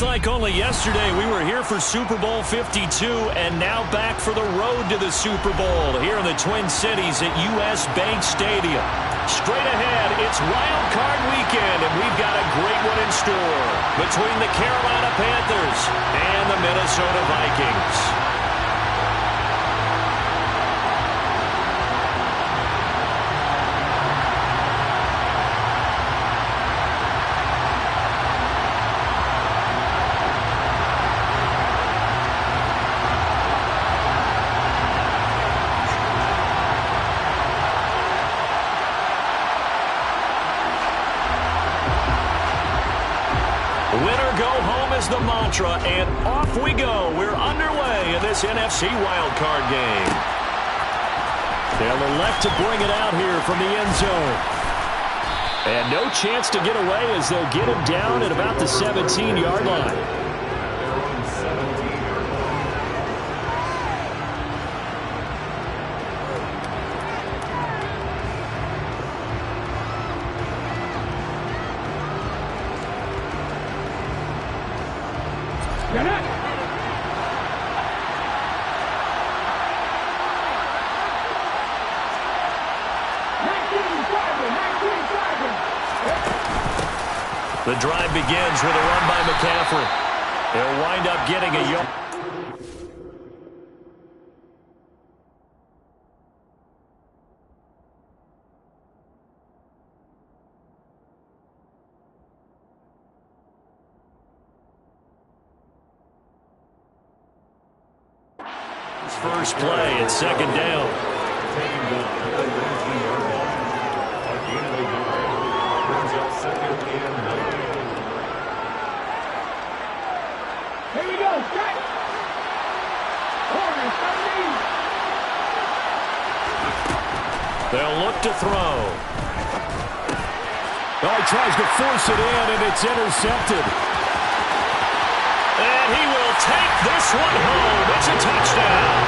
like only yesterday we were here for Super Bowl 52 and now back for the road to the Super Bowl here in the Twin Cities at US Bank Stadium. Straight ahead, it's Wild Card Weekend, and we've got a great one in store between the Carolina Panthers and the Minnesota Vikings. Winner go home is the mantra, and off we go. We're underway in this NFC wildcard game. They'll elect to bring it out here from the end zone. And no chance to get away as they'll get him down at about the 17-yard line. The drive begins with a run by McCaffrey. They'll wind up getting a yard. First play at second down. Here we go, strike! Corner, 13. They'll look to throw. Oh, he tries to force it in, and it's intercepted. And he will take this one home. It's a touchdown.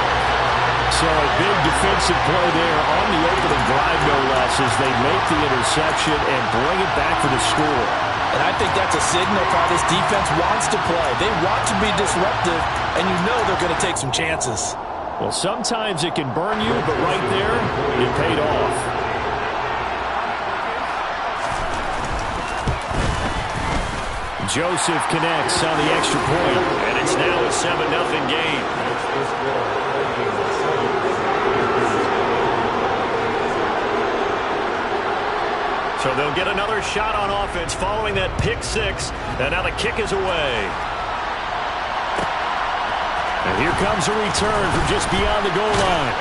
So a big defensive play there on the opening drive, no less, as they make the interception and bring it back for the score. And I think that's a signal for how this defense wants to play. They want to be disruptive, and you know they're going to take some chances. Well, sometimes it can burn you, but right there, it paid off. Joseph connects on the extra point, and it's now a 7-0 game. So they'll get another shot on offense following that pick six, and now the kick is away. And here comes a return from just beyond the goal line.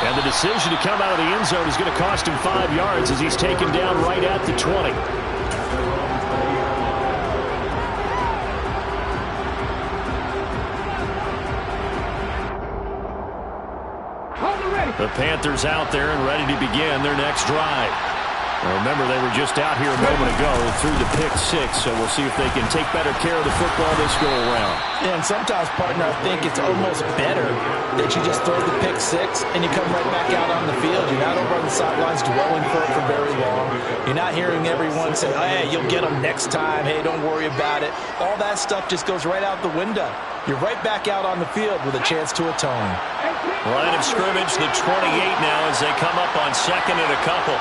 And the decision to come out of the end zone is going to cost him 5 yards as he's taken down right at the 20. The Panthers out there and ready to begin their next drive. Now remember, they were just out here a moment ago through the pick six, so we'll see if they can take better care of the football this go-around. Yeah, and sometimes, partner, I think it's almost better that you just throw the pick six and you come right back out on the field. You're not over on the sidelines dwelling for it for very long. You're not hearing everyone say, hey, you'll get them next time. Hey, don't worry about it. All that stuff just goes right out the window. You're right back out on the field with a chance to atone. Line of scrimmage, the 28 now as they come up on second and a couple.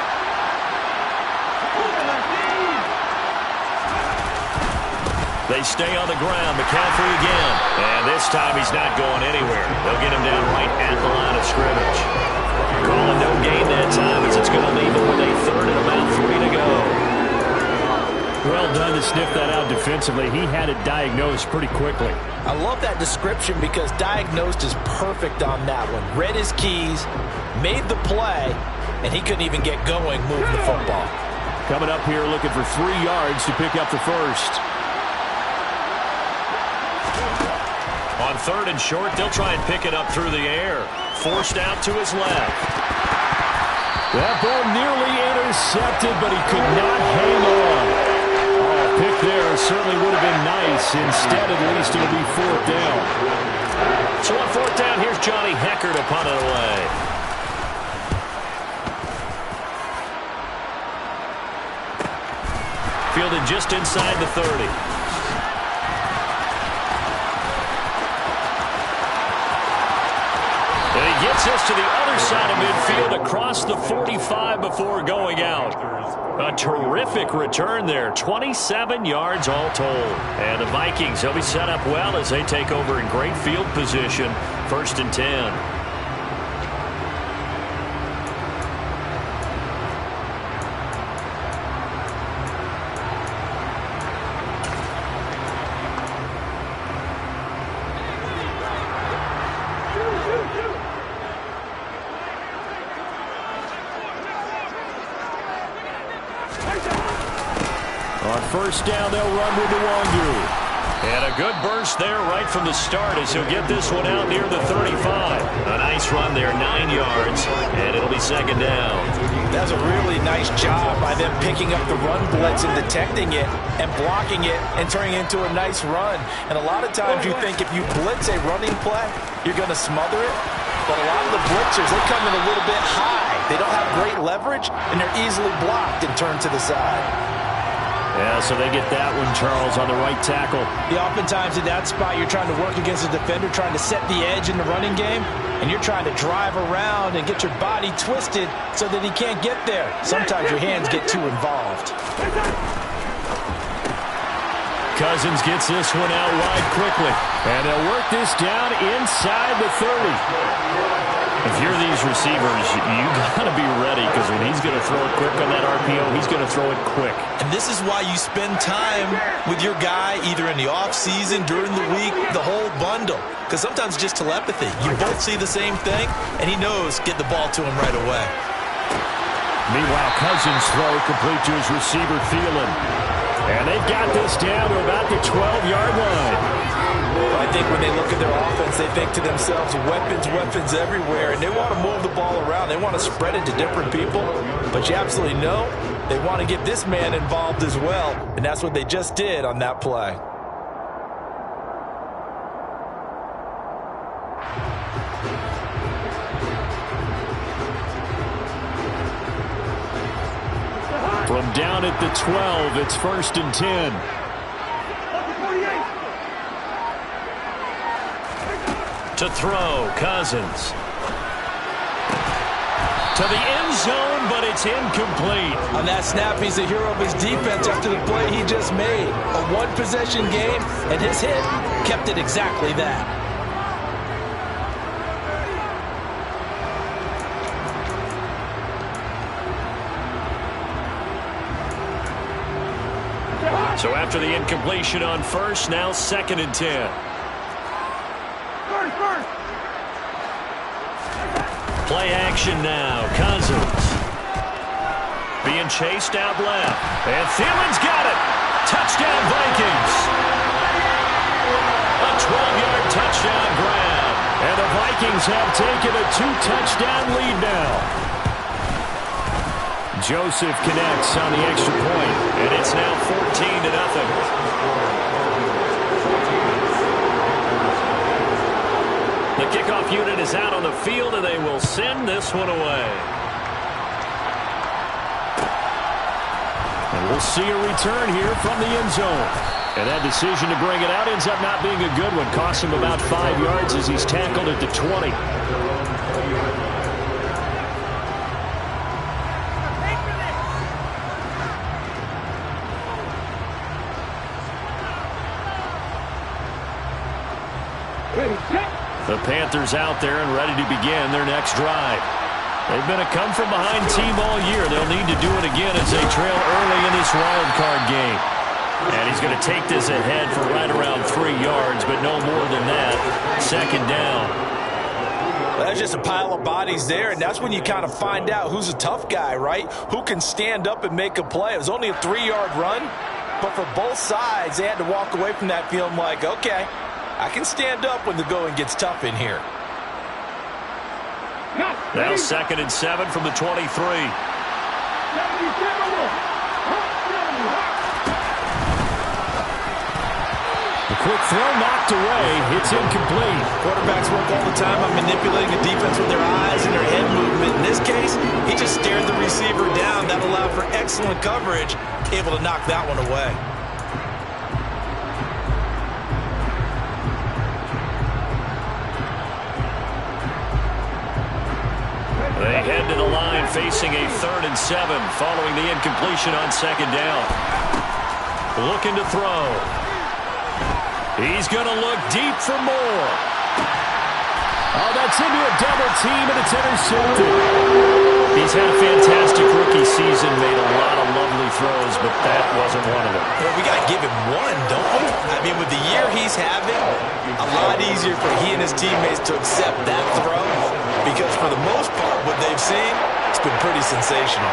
They stay on the ground. McCaffrey again. And this time he's not going anywhere. They'll get him down right at the line of scrimmage. Calling no gain that time as it's going to leave him with a third and about 3 to go. Well done to sniff that out defensively. He had it diagnosed pretty quickly. I love that description because diagnosed is perfect on that one. Read his keys, made the play, and he couldn't even get going moving the football. Coming up here looking for 3 yards to pick up the first. On third and short, they'll try and pick it up through the air. Forced out to his left. That ball nearly intercepted, but he could not hang on. Oh, pick there certainly would have been nice. Instead, at least it'll be fourth down. So on fourth down, here's Johnny Hekker to punt it away. Fielded just inside the 30. gets us to the other side of midfield across the 45 before going out. A terrific return there. 27 yards all told. And the Vikings, they'll be set up well as they take over in great field position. 1st and 10. On 1st down, they'll run with Nwangu. And a good burst there right from the start as he'll get this one out near the 35. A nice run there, 9 yards, and it'll be 2nd down. That's a really nice job by them picking up the run blitz and detecting it and blocking it and turning it into a nice run. And a lot of times you think if you blitz a running play, you're going to smother it. But a lot of the blitzers, they come in a little bit high. They don't have great leverage, and they're easily blocked and turned to the side. Yeah, so they get that one, Charles, on the right tackle. Yeah, oftentimes in that spot, you're trying to work against a defender, trying to set the edge in the running game, and you're trying to drive around and get your body twisted so that he can't get there. Sometimes your hands get too involved. Cousins gets this one out wide quickly, and they'll work this down inside the 30. If you're these receivers, you got to be ready because when he's going to throw it quick on that RPO, he's going to throw it quick. And this is why you spend time with your guy either in the offseason, during the week, the whole bundle. Because sometimes it's just telepathy. You both see the same thing, and he knows get the ball to him right away. Meanwhile, Cousins' throw complete to his receiver, Thielen. And they've got this down to about the 12-yard line. I think when they look at their offense, they think to themselves, weapons, weapons everywhere, and they want to move the ball around. They want to spread it to different people, but you absolutely know they want to get this man involved as well, and that's what they just did on that play. From down at the 12, it's 1st and 10. To throw, Cousins. To the end zone, but it's incomplete. On that snap, he's the hero of his defense after the play he just made. A one-possession game, and his hit kept it exactly that. So after the incompletion on 1st, now 2nd and 10. Play action now. Cousins being chased out left. And Thielen's got it. Touchdown, Vikings. A 12-yard touchdown grab. And the Vikings have taken a 2-touchdown lead now. Joseph connects on the extra point, and it's now 14-0. The kickoff unit is out on the field, and they will send this one away. And we'll see a return here from the end zone. And that decision to bring it out ends up not being a good one. Costs him about 5 yards as he's tackled at the 20. The Panthers out there and ready to begin their next drive. They've been a come-from-behind team all year. They'll need to do it again as they trail early in this wild card game. And he's going to take this ahead for right around 3 yards, but no more than that. 2nd down. Well, there's just a pile of bodies there, and that's when you kind of find out who's a tough guy, right? Who can stand up and make a play. It was only a 3-yard run, but for both sides, they had to walk away from that feeling like, okay, I can stand up when the going gets tough in here. Now 2nd and 7 from the 23. The quick throw knocked away. It's incomplete. Quarterbacks work all the time on manipulating a defense with their eyes and their head movement. In this case, he just stared the receiver down. That allowed for excellent coverage, able to knock that one away. line facing a 3rd and 7 following the incompletion on 2nd down. Looking to throw. He's going to look deep for more. Oh, that's into a double team, and it's intercepted. He's had a fantastic rookie season, made a lot of lovely throws, but that wasn't one of them. Well, we got to give him one, don't we? I mean, with the year he's having, a lot easier for he and his teammates to accept that throw because for the most part, what they've seen, it's been pretty sensational.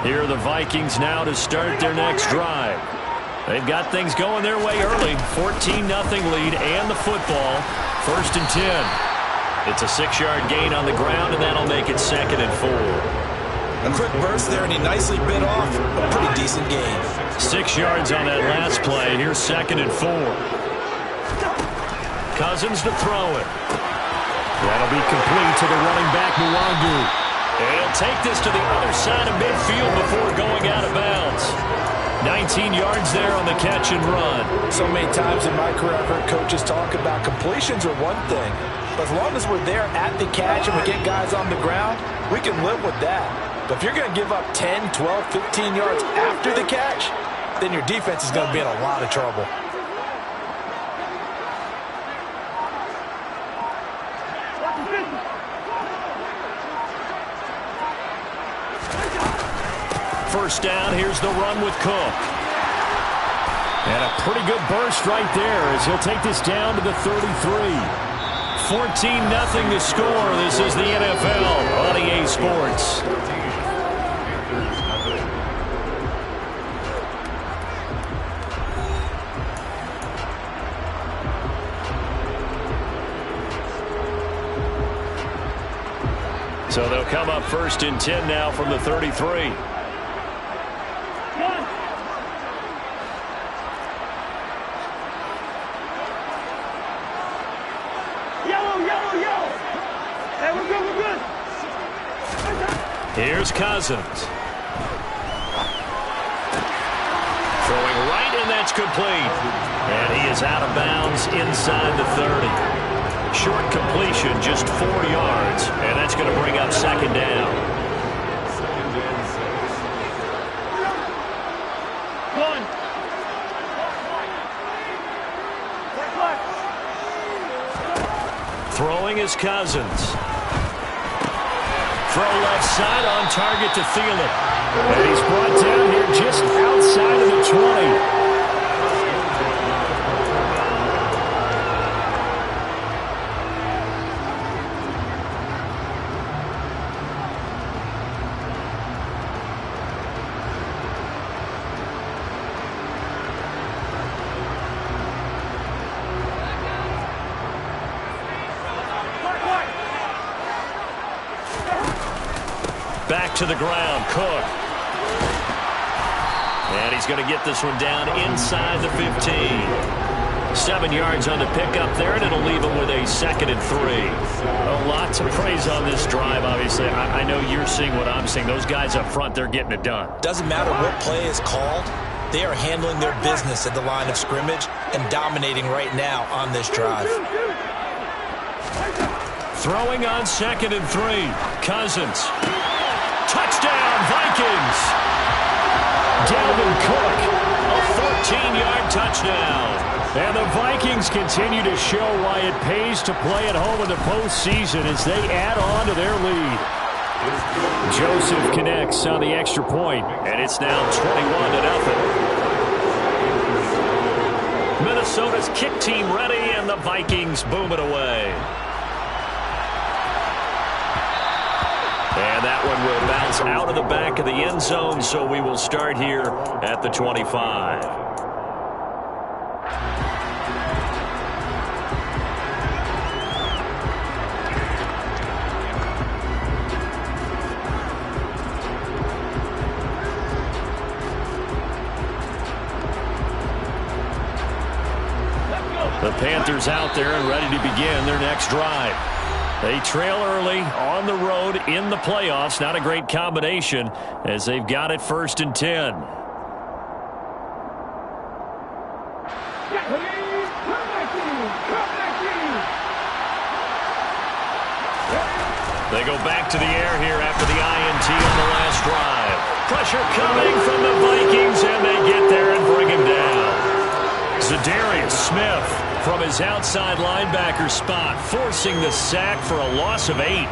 Here are the Vikings now to start their next drive. They've got things going their way early. 14-0 lead and the football. 1st and 10. It's a 6-yard gain on the ground, and that'll make it 2nd and 4. A quick burst there, and he nicely bit off a pretty decent gain. 6 yards on that last play. Here's 2nd and 4. Cousins to throw it. That'll be complete to the running back, Nwangu. He'll take this to the other side of midfield before going out of bounds. 19 yards there on the catch and run. So many times in my career, I've heard coaches talk about completions are one thing. But as long as we're there at the catch and we get guys on the ground, we can live with that. But if you're going to give up 10, 12, 15 yards after the catch, then your defense is going to be in a lot of trouble. First down, here's the run with Cook. And a pretty good burst right there as he'll take this down to the 33. 14-0 the score. This is the NFL on EA Sports. So they'll come up 1st and 10 now from the 33. Here's Cousins. Throwing right, and that's complete. And he is out of bounds inside the 30. Short completion, just 4 yards. And that's going to bring up 2nd down. Throwing is Cousins. Throw left side on target to Thielen. And he's brought down here just outside of the 20. Back to the ground, Cook. And he's going to get this one down inside the 15. 7 yards on the pickup there, and it'll leave him with a 2nd and 3. A lot to praise on this drive, obviously. I know you're seeing what I'm seeing. Those guys up front, they're getting it done. Doesn't matter what play is called. They are handling their business at the line of scrimmage and dominating right now on this drive. Throwing on 2nd and 3. Cousins. Touchdown, Vikings! Dalvin Cook, a 14-yard touchdown. And the Vikings continue to show why it pays to play at home in the postseason as they add on to their lead. Joseph connects on the extra point, and it's now 21-0. Minnesota's kick team ready, and the Vikings boom it away. And that one will bounce out of the back of the end zone, so we will start here at the 25. The Panthers out there and ready to begin their next drive. They trail early on the road in the playoffs. Not a great combination as they've got it 1st and 10. They go back to the air here after the INT on the last drive. Pressure coming from the Vikings, and they get there and bring him down. Za'Darius Smith from his outside linebacker spot, forcing the sack for a loss of 8.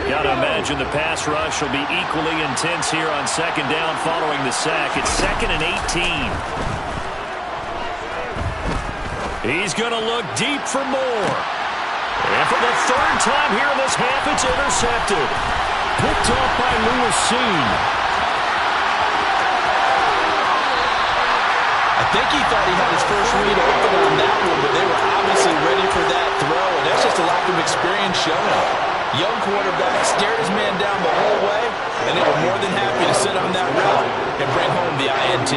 Gotta imagine the pass rush will be equally intense here on 2nd down following the sack. It's 2nd and 18. He's gonna look deep for more. And for the 3rd time here in this half, it's intercepted. Picked off by Lewis Cine. I think he thought he had his first read open on that one, but they were obviously ready for that throw, and that's just a lack of experience showing. Young quarterback stared his man down the whole way, and they were more than happy to sit on that route and bring home the INT.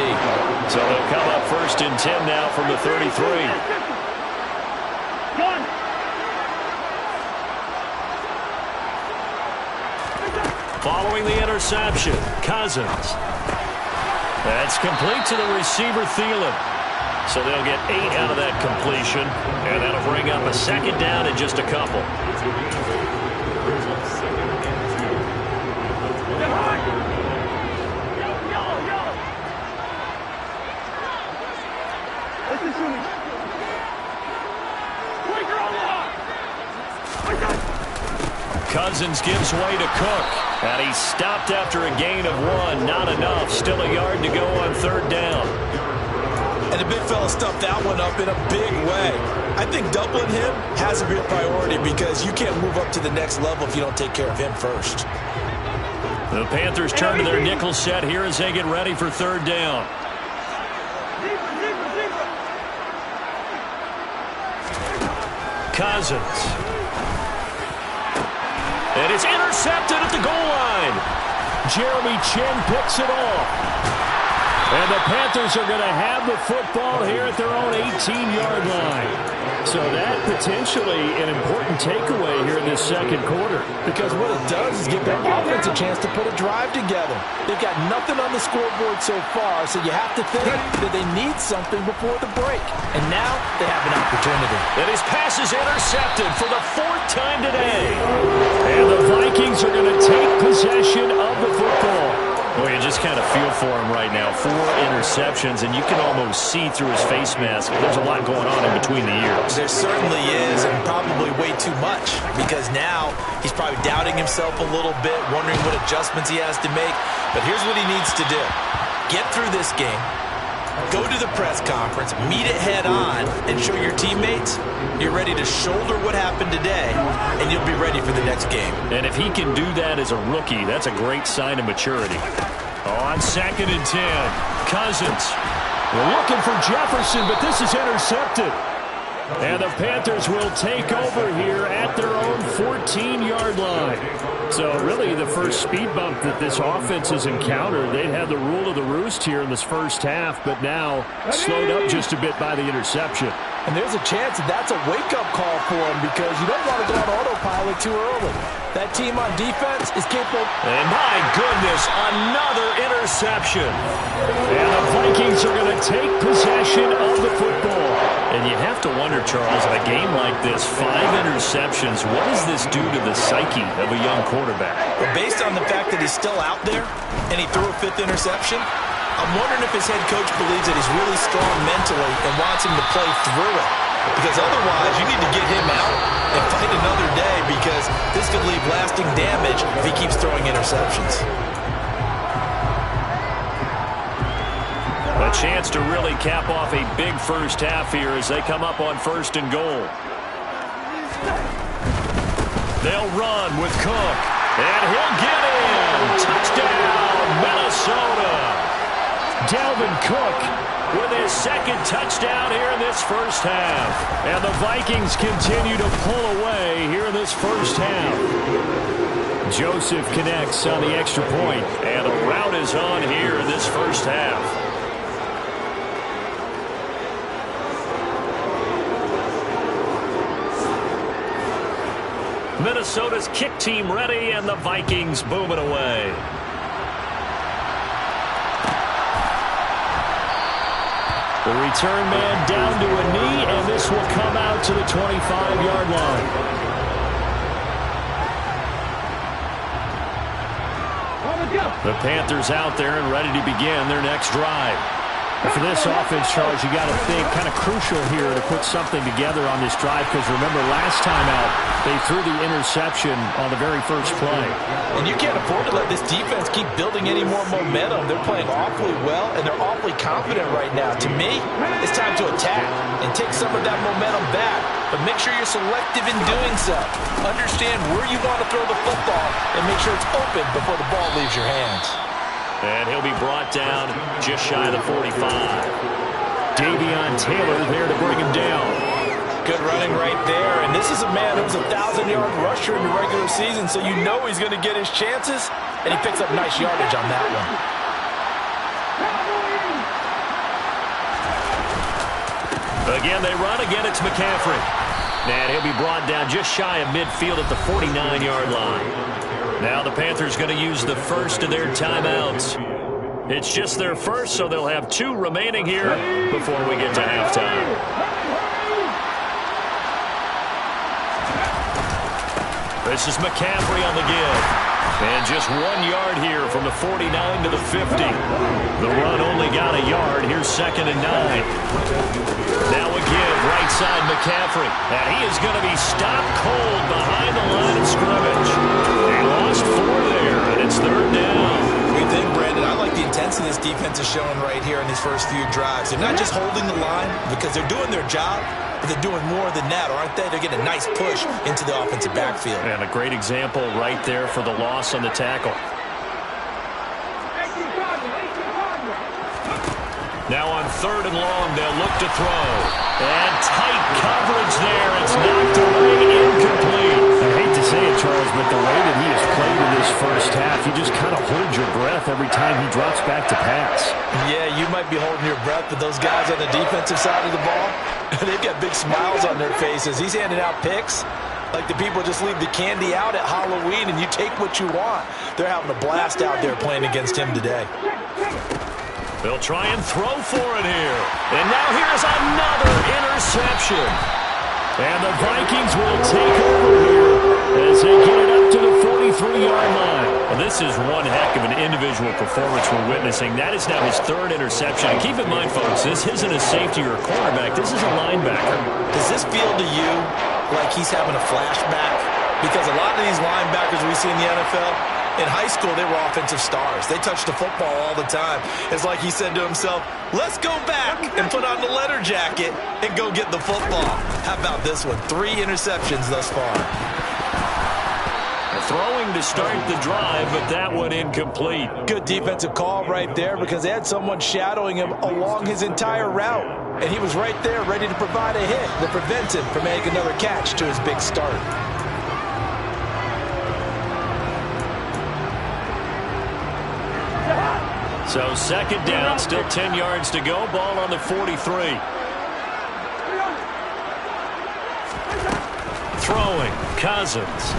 So they'll come up 1st and 10 now from the 33. Following the interception, Cousins. That's complete to the receiver, Thielen. So they'll get 8 out of that completion, and that'll bring up a 2nd down in just a couple. Cousins gives way to Cook, and he's stopped after a gain of 1. Not enough. Still a yard to go on 3rd down. And the big fella stuffed that one up in a big way. I think doubling him has to be a priority because you can't move up to the next level if you don't take care of him first. The Panthers turn to their nickel set here as they get ready for 3rd down. Cousins. And it's intercepted at the goal line. Jeremy Chinn picks it off. And the Panthers are going to have the football here at their own 18-yard line. So that potentially an important takeaway here in this 2nd quarter. Because what it does is give their offense a chance to put a drive together. They've got nothing on the scoreboard so far, so you have to think that they need something before the break. And now they have an opportunity. And his pass is intercepted for the 4th time today. And the Vikings are going to take possession of the football. Well, you just kind of feel for him right now. 4 interceptions, and you can almost see through his face mask. There's a lot going on in between the ears. There certainly is, and probably way too much, because now he's probably doubting himself a little bit, wondering what adjustments he has to make. But here's what he needs to do. Get through this game, go to the press conference, meet it head on, and show your teammates you're ready to shoulder what happened today, and you'll be ready for the next game. And if he can do that as a rookie, that's a great sign of maturity. On 2nd and 10, Cousins. We're looking for Jefferson, but this is intercepted. And the Panthers will take over here at their own 14-yard line. So really the first speed bump that this offense has encountered. They'd had the rule of the roost here in this 1st half, but now slowed up just a bit by the interception. And there's a chance that that's a wake-up call for him because you don't want to go on autopilot too early. That team on defense is capable. And my goodness, another interception. And the Vikings are going to take possession of the football. And you have to wonder, Charles, in a game like this, 5 interceptions, what does this do to the psyche of a young quarterback? Well, based on the fact that he's still out there and he threw a 5th interception, I'm wondering if his head coach believes that he's really strong mentally and wants him to play through it. Because otherwise, you need to get him out and fight another day because this could leave lasting damage if he keeps throwing interceptions. A chance to really cap off a big 1st half here as they come up on 1st and goal. They'll run with Cook. And he'll get in. Touchdown, Minnesota. Dalvin Cook with his 2nd touchdown here in this 1st half. And the Vikings continue to pull away here in this 1st half. Joseph connects on the extra point, and the route is on here in this 1st half. Minnesota's kick team ready, and the Vikings booming away. The return man down to a knee, and this will come out to the 25-yard line. The Panthers out there and ready to begin their next drive. And for this offense, Charles, you got to think kind of crucial here to put something together on this drive, because remember last time out they threw the interception on the very first play. And you can't afford to let this defense keep building any more momentum. They're playing awfully well, and they're awfully confident right now. To me, it's time to attack and take some of that momentum back, but make sure you're selective in doing so. Understand where you want to throw the football and make sure it's open before the ball leaves your hands. And he'll be brought down just shy of the 45. Davion Taylor there to bring him down. Good running right there. And this is a man who was a 1,000-yard rusher in the regular season, so you know he's going to get his chances, and he picks up nice yardage on that one. Again, they run. Again, it's McCaffrey. And he'll be brought down just shy of midfield at the 49-yard line. Now the Panthers going to use the first of their timeouts. It's just their first, so they'll have 2 remaining here before we get to halftime. This is McCaffrey on the give. And just 1 yard here from the 49 to the 50. The run only got a yard. Here's 2nd and 9. Now a give, right side McCaffrey. And he is going to be stopped cold behind the line of scrimmage. They lost 4 there, and it's 3rd down. What do you think, Brandon? I like the intensity this defense is showing right here in these first few drives. They're not just holding the line because they're doing their job, but they're doing more than that, aren't they? They're getting a nice push into the offensive backfield. And a great example right there for the loss on the tackle. Now on 3rd and long, they'll look to throw. And tight coverage there. It's knocked away, incomplete. I hate to say it, Charles, but the way that he has played in this first half, you just kind of hold your breath every time he drops back to pass. Yeah, you might be holding your breath, but those guys on the defensive side of the ball, they've got big smiles on their faces. He's handing out picks like the people just leave the candy out at Halloween and you take what you want. They're having a blast out there playing against him today. They'll try and throw for it here. And now here's another interception. And the Vikings will take over here as they get it up to the 43-yard line. Well, this is one heck of an individual performance we're witnessing. That is now his 3rd interception. And keep in mind, folks, this isn't a safety or a cornerback. This is a linebacker. Does this feel to you like he's having a flashback? Because a lot of these linebackers we see in the NFL, in high school, they were offensive stars. They touched the football all the time. It's like he said to himself, let's go back and put on the leather jacket and go get the football. How about this one? 3 interceptions thus far. Throwing to start the drive, but that one incomplete. Good defensive call right there because they had someone shadowing him along his entire route. And he was right there ready to provide a hit that prevents him from making another catch to his big start. So 2nd down, still 10 yards to go. Ball on the 43. Throwing, Cousins.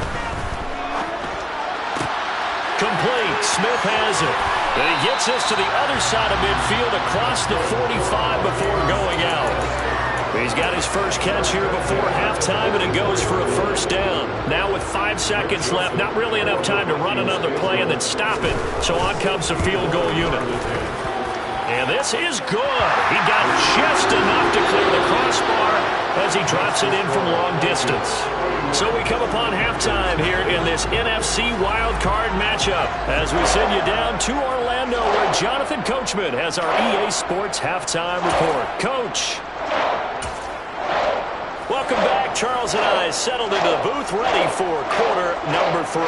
Complete, Smith has it. And he gets this to the other side of midfield across the 45 before going out. He's got his first catch here before halftime, and it goes for a 1st down. Now with 5 seconds left, not really enough time to run another play and then stop it. So on comes the field goal unit. And this is good. He got just enough to clear the crossbar as he drops it in from long distance. So we come upon halftime here in this NFC wildcard matchup as we send you down to Orlando where Jonathan Coachman has our EA Sports halftime report. Coach. Welcome back. Charles and I settled into the booth ready for quarter number 3.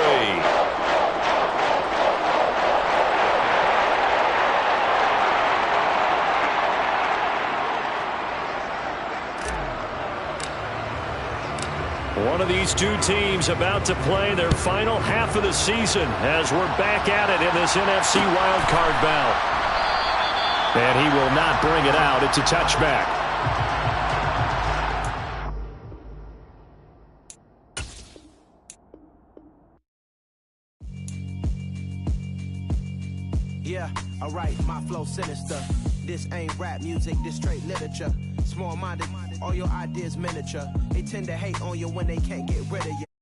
One of these 2 teams about to play their final half of the season as we're back at it in this NFC wildcard bout. And he will not bring it out. It's a touchback. Alright, my flow sinister. This ain't rap music, this straight literature. Small-minded, all your ideas miniature. They tend to hate on you when they can't get rid of you.